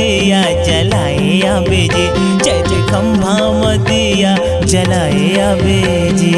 दिया जलाए आवे जी, चैत खम्भा में दिया जलाए आवे जी।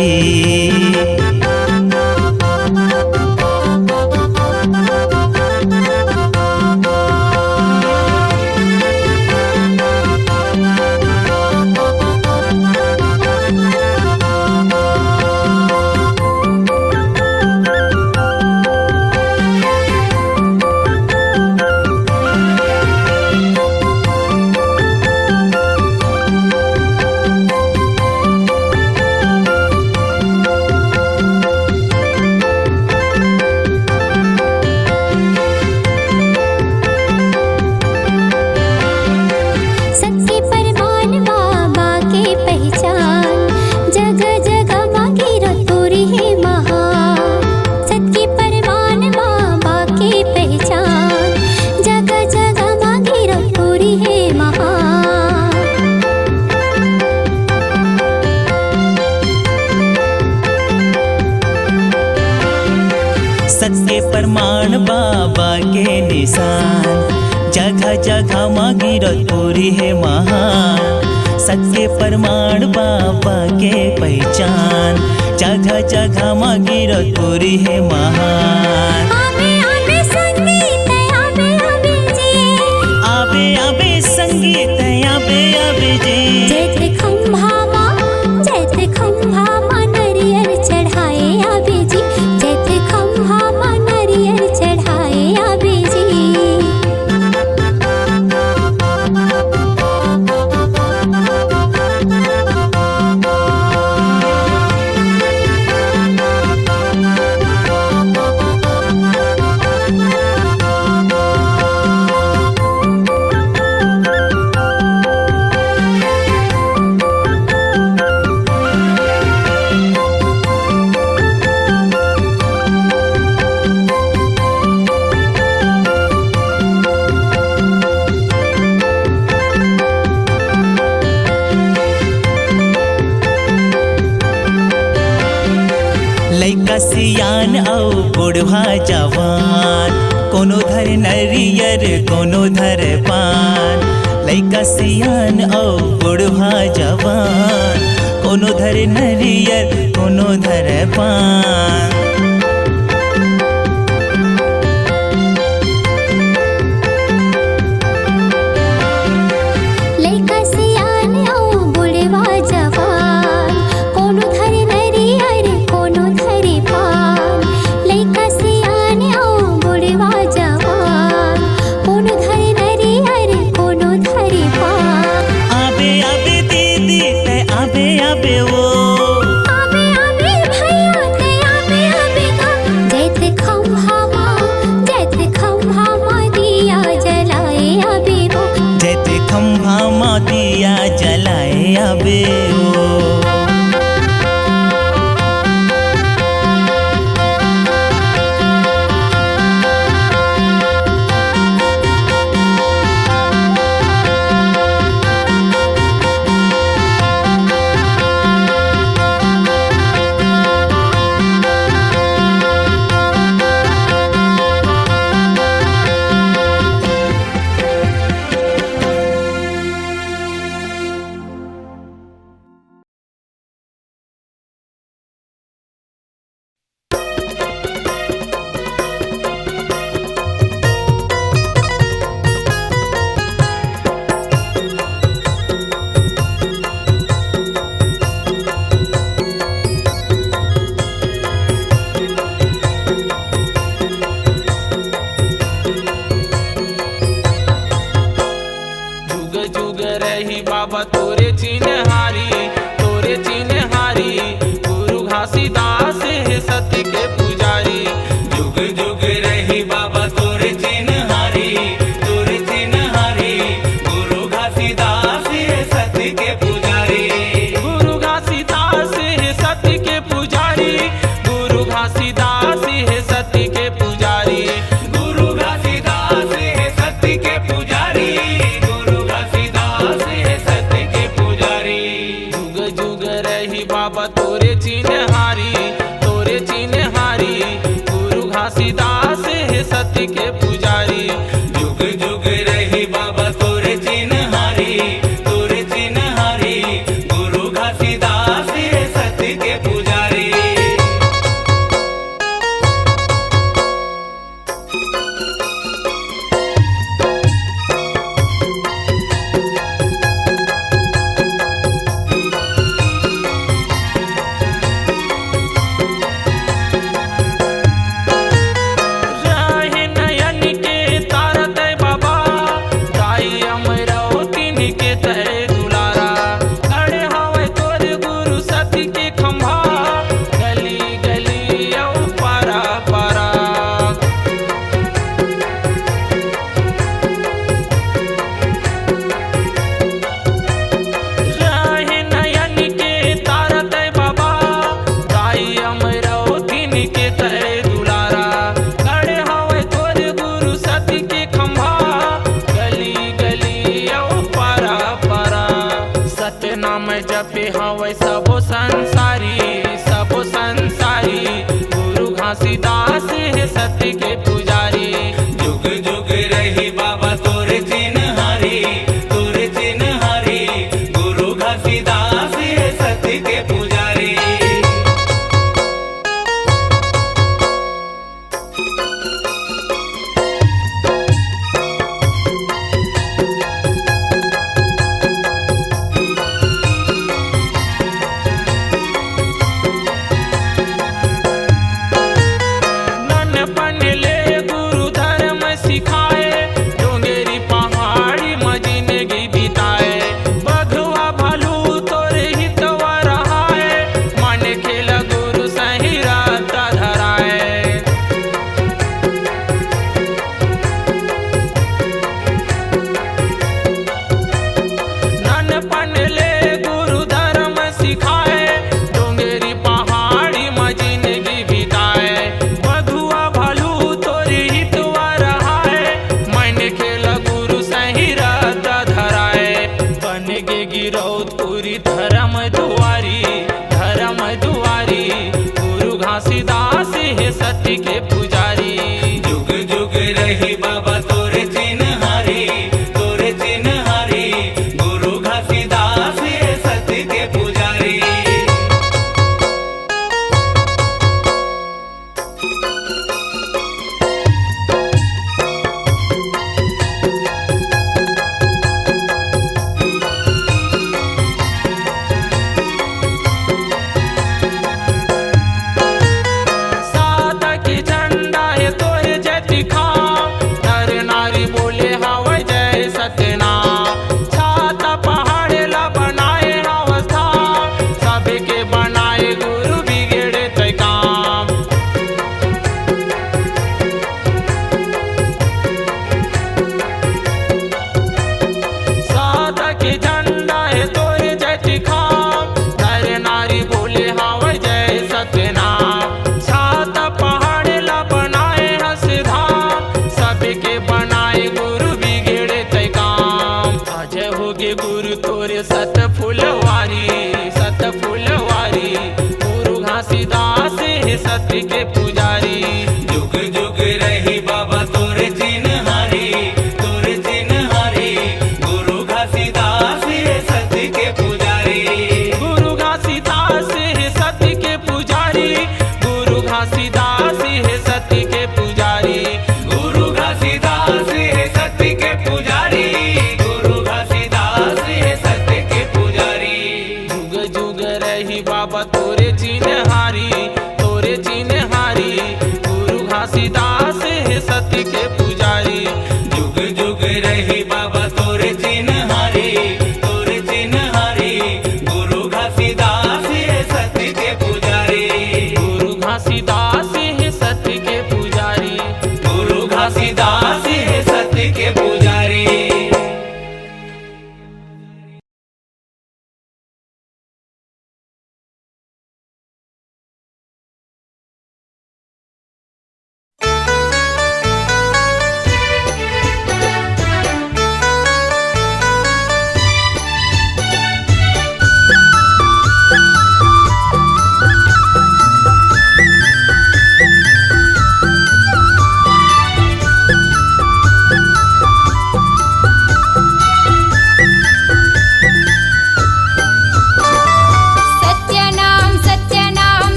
सत्य प्रमाण बाबा के निशान, जगह जगह माँ गिरतपुरी है महान। सत्य प्रमाण बाबा के पहचान, जगह जगह माँ गिरतपुरी है महान। आबे आबे संगीत आबे आबे जी, आबे आबे संगीत आबे आबे जी। जैत खम्भा माँ नरियर चढ़ाए आबे जी, जैत खम्भा माँ नरियर चढ़ाए आबे जी। लइका सियान औ बुढ़वा जवान, कोनो धर नरियर कोनो धर पान। लइका सियान औ बुढ़वा जवान, कोनो धर नरियर कोनो धर पान। लइका सियान औ बुढ़वा जवान, कोनो धर नरियर कोनो धर पान। लइका सियान औ बुढ़वा जवान, कोनो धर नरियर कोनो धर पान। आबे आबे दीदी ते आबे आबे वो, आबे आबे भैया ते आबे आबे गा। जैत खम्भा माँ दिया जलाए आबे वो, जैत खम्भा माँ दिया जलाए आबे वो। बाबा तोरे चिन्हारी, तोरे चिन्हारी। गुरु घासीदास है सत्य के पुजारी। जुग जुग रही बाबा तोरे चिन्हारी, तोरे चिन्हारी। गुरु घासीदास है सत्य के पुजारी। गुरु घासीदास है सत्य के पुजारी। गुरु घासीदास है सत्य के पुजारी। गुरु घासीदास है सत्य के पुजारी। बाबा तोरे चिन्हारी, तोरे चिन्हारी। गुरु हवै सबो संसारी गुरु घासीदास है सत्य के पुजारी। जुग जुग रही बाबा तोरे चिन्हारी गुरु घासीदास है सत्य के पुजारी। धर्म दुआरी गुरु घासीदास है सत्य के पुजारी। जुग जुग रही बाबा तोरे चिन्हारी गुरु घासीदास है सत्य के पुजारी। गुरु तोरे सत फुलवारी गुरु घासीदास है सत्य के पुजारी। जुग जुग रही बाबा तोरे चिन्हारी गुरु घासीदास है सत्य के पुजारी। गुरु घासीदास है सत्य के पुजारी गुरु घासीदास है सत्य के पुजारी। गुरु घासीदास है सत्य के पुजारी गुरु घासीदास है सत्य के पुजारी।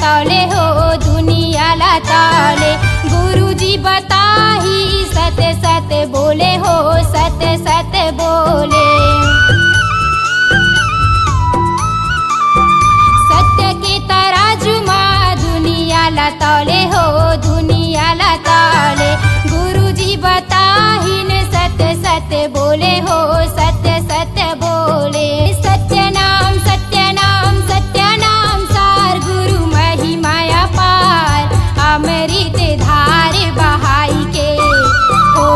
तौले हो दुनिया ला तौले। गुरुजी बताही सत्य सत्य बोले हो सत्य सत्य बोले। सत्य के तराजू माँ दुनिया ला तौले हो दुनिया ला तौले। गुरुजी बताही ने सत्य सत्य बोले हो सत्य सत्य बोले। सत्य नाम सार गुरु महिमाया पार। अमृत धार बहाई के हो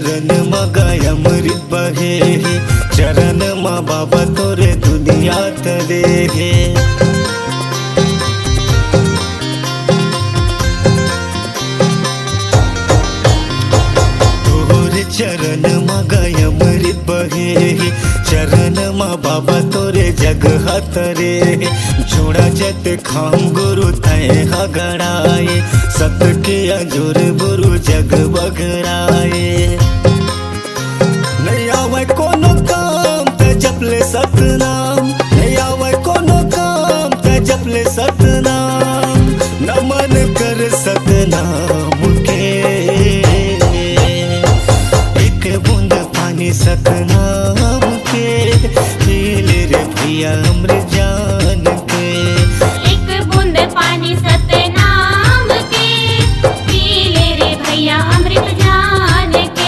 चरण मगाय अमृत बहे चरण मा बाबा तोरे दुनिया तरे हे तोरे चरण मगाय अमृत बहे चरण मा बाबा तोरे जग हतरे जोड़ा जत खाम गुरु तय हगड़ाए सत के अजोर गुरु जग बगड़ाए नहीं आवे कोनो काम ते जपले सतनाम नहीं आवे कोनो काम ते जपले सतनाम नमन कर सतनाम के एक बूंद पानी सतनाम के पी ले रे भैया अमृत जान के एक बूंद पानी सतनाम के पी ले रे भैया अमृत जान के।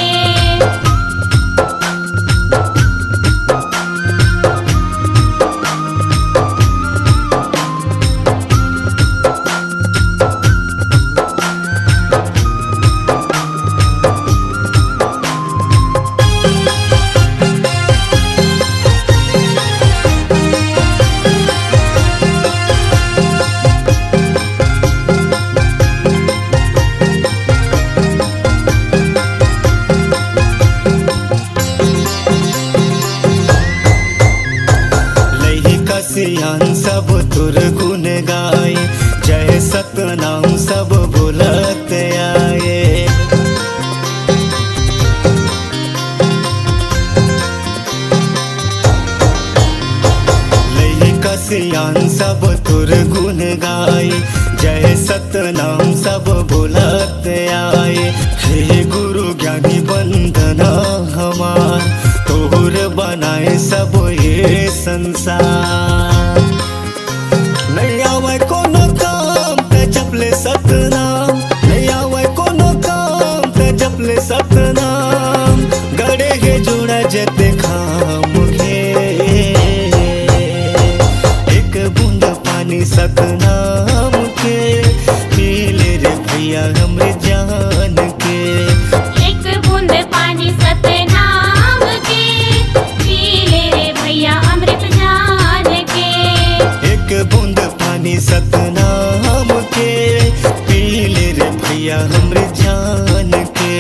सियान सब तुर गुण गाए जय सतनाम सब बोलत आए लई का सियान सब तुर गुण गाए जय सतनाम सब बोलत आए हे गुरु ज्ञानी वंदना हमार तोर बनाए सब ये संसार नहीं आवे कोनो काम ते जपले सतनाम नहीं आवे कोनो काम ते जपले सतनाम गड़े हे जोड़ा जते खाम घे एक बूंद पानी सतनाम के पी ले रे भैया अमृत जान के एक बूंद पानी सतनाम के पी ले रे भैया अमृत जान के। एक बूंद पानी सतनाम के पी ले रे भैया अमृत जान के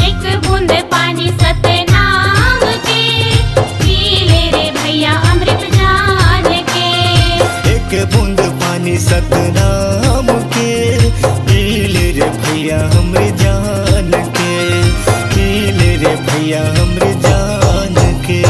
एक बूंद पानी सतनाम के पी ले रे भैया अमृत जान के। एक बूंद पानी सतनाम के पी ले रे भैया अमृत जान के पी ले रे भैया अमृत जान के।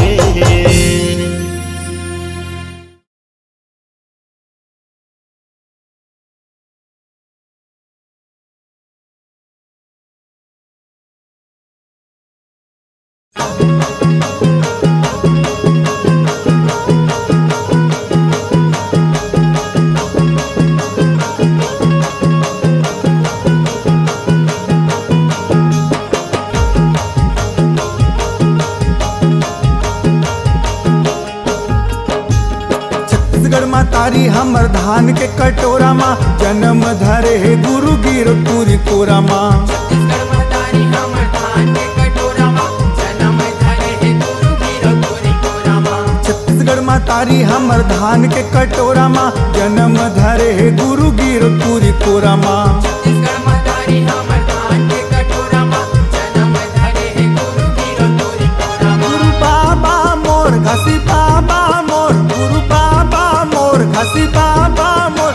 छत्तीसगढ़ माँ तारी हमर धान के कटोरा माँ जन्म धरे हे गुरु गिरपुरी कोरा माँ छत्तीसगढ़ महतारी हमर धान के कटोरा माँ जन्म धरे हे गुरु गिरपुरी कोरा माँ। छत्तीसगढ़ माँ तारी हमर धान के कटोरा माँ जन्म धरे हे गुरु गिरपुरी कोरा माँ छत्तीसगढ़ महतारी हमर धान के कटोरा माँ जन्म धरे हे गुरु गिरपुरी कोरा माँ। गुरु बाबा मोर घसी बाबा मोर गुरु बाबा मोर घसी बाबा मोर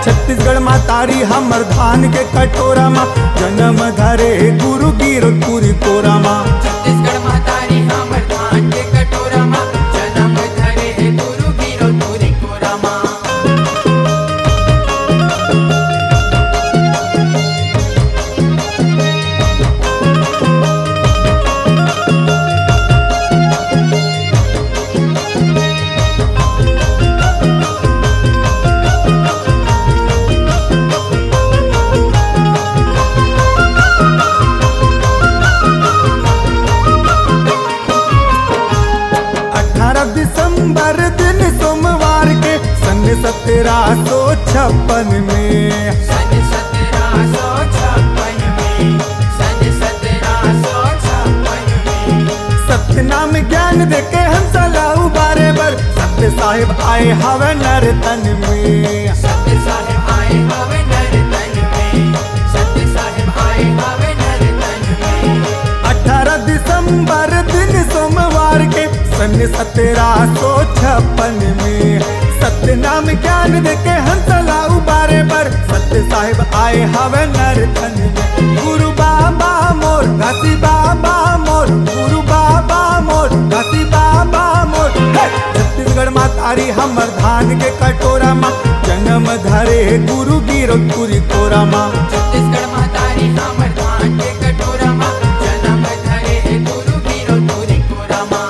छत्तीसगढ़ माँ तारी हमर धान के कटोरा माँ जन्म धरे हे गुरु गिरपुरी कोरा माँ छत्तीसगढ़ महतारी हमर धान के कटोरा माँ जन्म धरे हे गुरु गिरपुरी कोरा माँ। दिसंबर दिन सोमवार के सन 1756 में सन 1756 में सन 1756 सत्य नाम ज्ञान देके हम सलाऊ बारे बर सत्य साहिब आए हवे नर तन में सत्य साहिब आए हवे नर तन में सत्य साहिब आए हवे नर तन में 18 दिसंबर दिन सोमवार के सन 1756 में सत्य नाम ज्ञान देके हम सलाऊ बारे बर सत्य साहिब आए हवे नर तन में गुरु बाबा मोर घासी बाबा मोर गुरु बाबा मोर घासी बाबा मोर छत्तीसगढ़ माँ तारी हमर धान के कटोरा माँ जन्म धरे गुरु गिरपुरी कोरा माँ छत्तीसगढ़ मातारी हमर धान के कटोरा माँ जन्म धरे है गुरु गिरपुरी कोरा माँ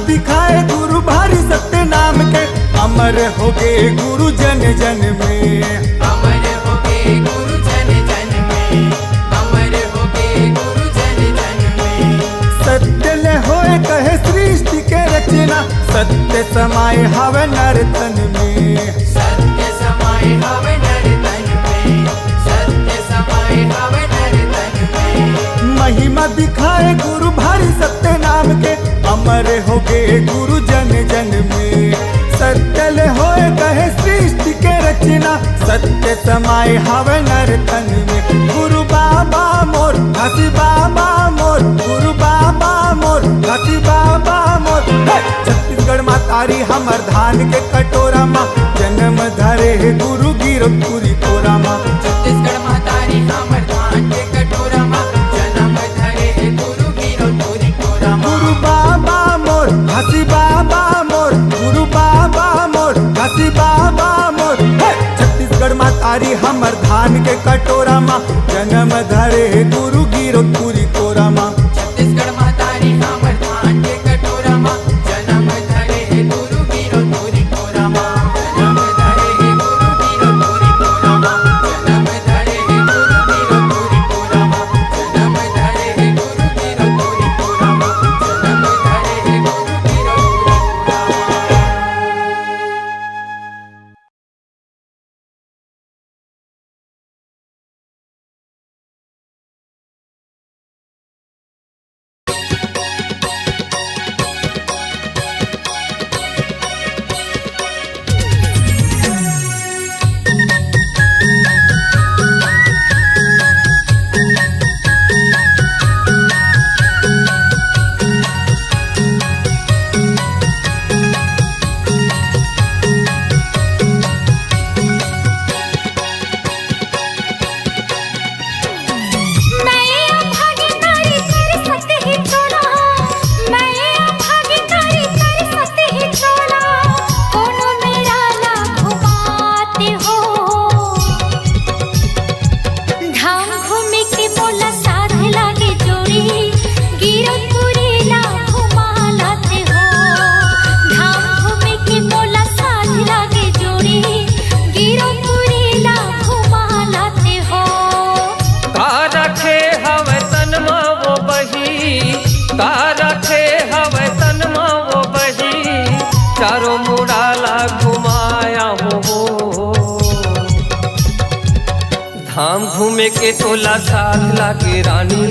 दिखाए गुरु भारी सत्य नाम के अमर हो गए गुरु जन जन में अमर हो गए गुरु जन जन में अमर हो गए गुरु जन जन में सत्य ले होए कहे सृष्टि के रचना सत्य समाये हवे नर तन में सत्य समाये हवे नर तन में सत्य समाये हवे नर तन में महिमा दिखाए गुरु भारी सत्य नाम के अमर हो गए गुरु जन जन में सत्य ले होए कहे सृष्टि के रचना सत्य समाये हवे नर तन में गुरु बाबा मोर घासी बाबा मोर गुरु बाबा मोर घासी बाबा मोर छत्तीसगढ़ माँ तारी हमर धान के कटोरा माँ जन्म धरे है गुरु गिरपुरी कोरा माँ छत्तीसगढ़ मातारी हमर धान के कटोरा माँ जन्म धरे है गुरु गिरपुरी कोरा माँ गुरु बाबा मोर घासी बाबा मोर गुरु बाबा मोर घासी बाबा मोर छत्तीसगढ़ माँ तारी हमर धान के कटोरा माँ जन्म धरे है गुरु गिरपुरी कोरा माँ छत्तीसगढ़ मातारी हमर धान के कटोरा माँ जन्म धरे है गुरु गिरपुरी कोरा माँ जन्म धरे है गुरु गिरपुरी कोरा माँ जन्म धरे है गुरु गिरपुरी कोरा माँ जन्म धरे है गुरु गिरपुरी कोरा माँ जन्म धरे है गुरु गिरपुरी चारों मुड़ाला घुमाया हो धाम घूमे के तोला साथ लागे रानी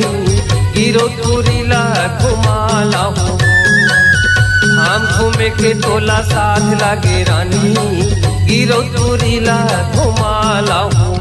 गिरो तुरीला घुमाला हो धाम घूमे के तोला साथ लागे रानी गिरो तुरीला घुमाला हो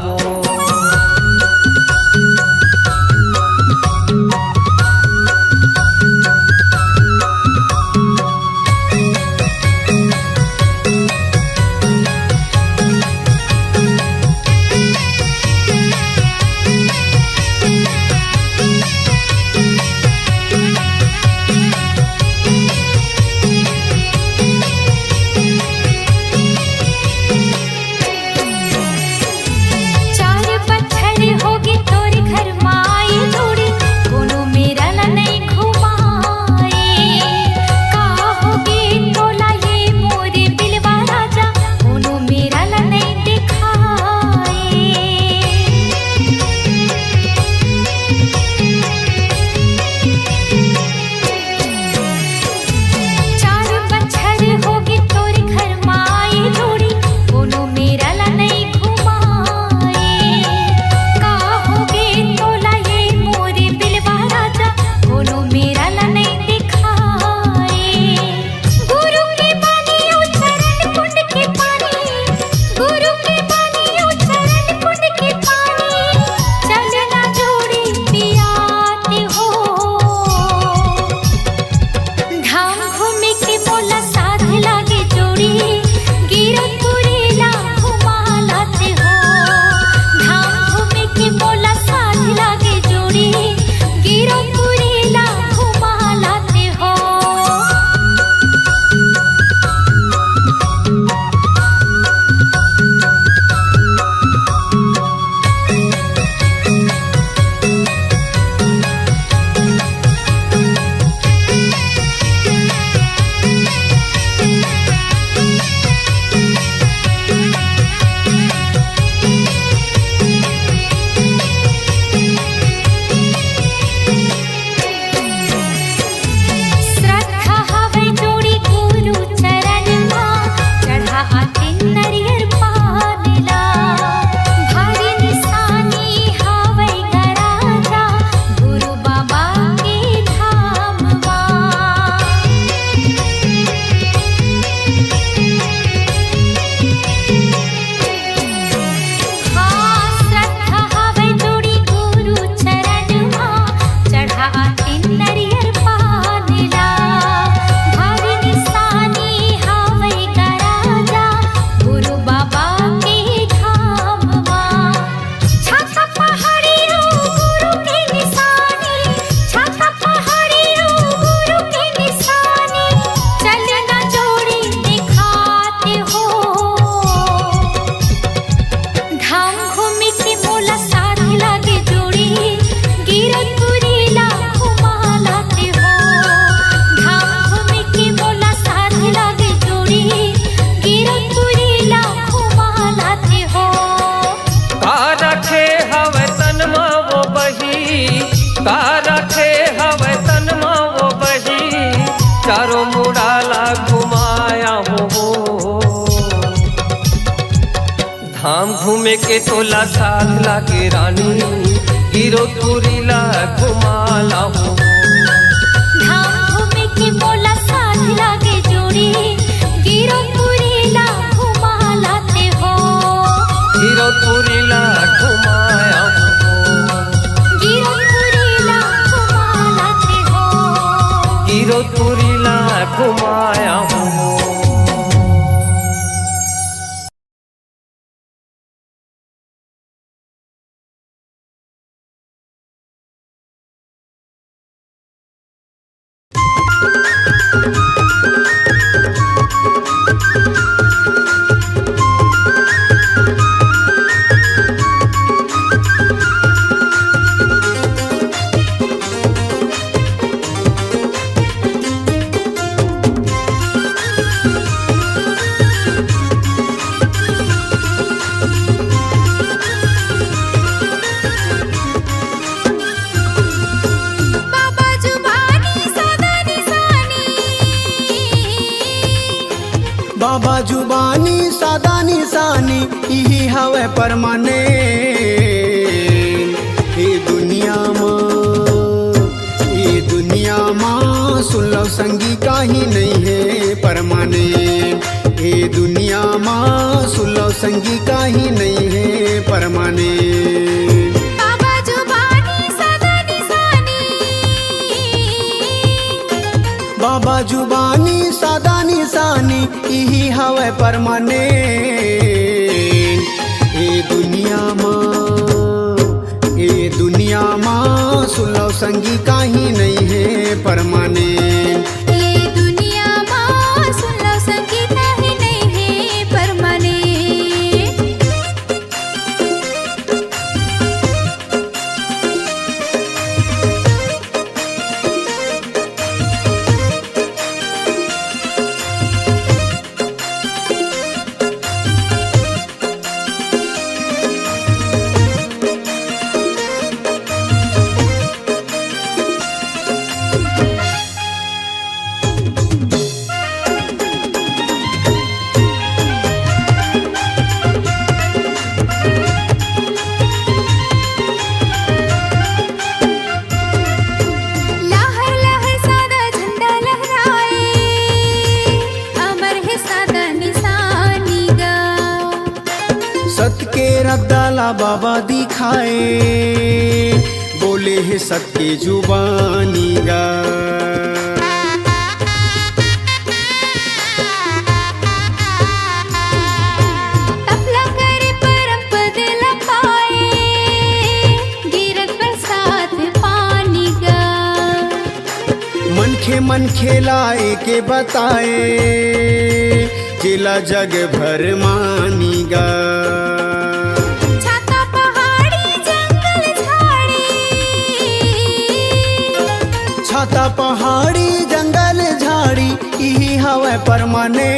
के तोला साथ लागे रानी गिरो तुरीला घुमाला हो धाम घूमे के मोला साथ लागे जोड़ी गिरो पुरीला घुमा लाते हो गिरो तुरीला घुमाया हो गिरो पुरीला घुमा लाते हो गिरो तुरीला घुमाया हो बाबा जुबानी सदा निशानी बाबा जुबानी सादा निशानी यही हवे परमाने ये दुनिया माँ सुन लो संगी काही नहीं है परमाने ये दुनिया माँ सुन लो संगी काही नहीं है परमाने बाबा जुबानी सदा निशानी बाबा जुबानी सादा निशानी यही हवे परमाने ये दुनिया माँ सुन लो संगी काही नहीं है परमाने ये दुनिया माँ सुन लो संगीत ही नहीं है परमाने लहर लहर सादा झंडा लहराए अमर है सादा निशानी गा सत के रद्दाला बाबा दिखाए बोले है सत के जुबानी गा तपला करे परम पद लपाए गिरत बरसात पानी गा मन खेलाए के बताए जिला जग भर मानी गा छाता पहाड़ी जंगल झाड़ी छाता पहाड़ी जंगल झाड़ी यही हवे परमाने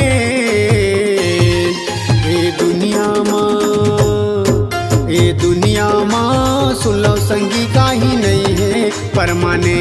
ये दुनिया माँ सुन लो संगी काही नहीं है परमाने